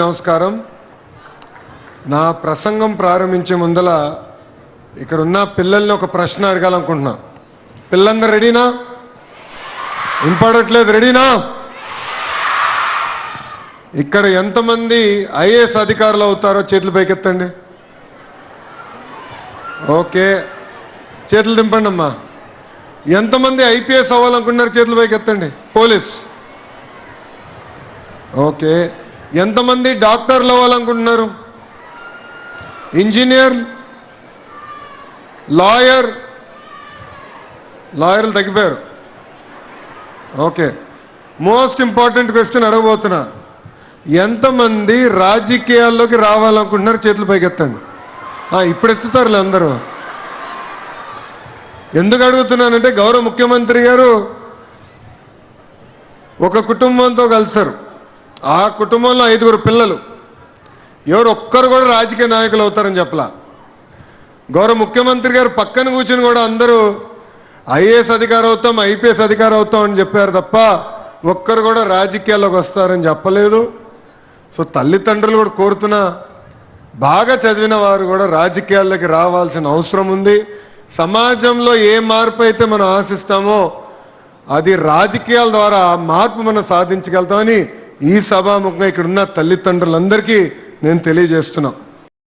నమస్కారం. నా ప్రసంగం ప్రారంభించే ముందల ఇక్కడ ఉన్న పిల్లల్ని ఒక ప్రశ్న అడగాలనుకుంటున్నా. పిల్లలందరూ రెడీనా? ఇంపాడట్లేదు, రెడీనా? ఇక్కడ ఎంతమంది ఐఏఎస్ అధికారులు అవుతారో చేతులు పైకెత్తండి. ఓకే, చేతులు దింపండి అమ్మా. ఎంతమంది ఐపీఎస్ అవ్వాలనుకుంటున్నారు? చేతులు పైకెత్తండి. పోలీస్. ఓకే, ఎంతమంది డాక్టర్లు అవ్వాలనుకుంటున్నారు? ఇంజనీర్, లాయర్లు తగ్గిపోయారు. ఓకే, మోస్ట్ ఇంపార్టెంట్ క్వశ్చన్ అడగబోతున్నా. ఎంతమంది రాజకీయాల్లోకి రావాలనుకుంటున్నారు? చేతులు పైకెత్తండి. ఇప్పుడు ఎత్తుతారులే అందరూ. ఎందుకు అడుగుతున్నానంటే గౌరవ ముఖ్యమంత్రి గారు ఒక కుటుంబంతో కలిసారు. ఆ కుటుంబంలో 5 పిల్లలు. ఎవరు ఒక్కరు కూడా రాజకీయ నాయకులు అవుతారని చెప్పలా. గౌరవ ముఖ్యమంత్రి గారు పక్కన కూర్చుని కూడా అందరూ ఐఏఎస్ అధికారం అవుతాం, ఐపీఎస్ అధికారం అవుతాం అని చెప్పారు తప్ప ఒక్కరు కూడా రాజకీయాల్లోకి వస్తారని చెప్పలేదు. సో తల్లిదండ్రులు కూడా కోరుతున్నా, బాగా చదివిన వారు కూడా రాజకీయాల్లోకి రావాల్సిన అవసరం ఉంది. సమాజంలో ఏ మార్పు అయితే మనం ఆశిస్తామో అది రాజకీయాల ద్వారా మార్పు మనం సాధించగలుగుతామని ఈ సభాముఖంగా ఇక్కడున్న తల్లిదండ్రులందరికీ నేను తెలియజేస్తున్నా.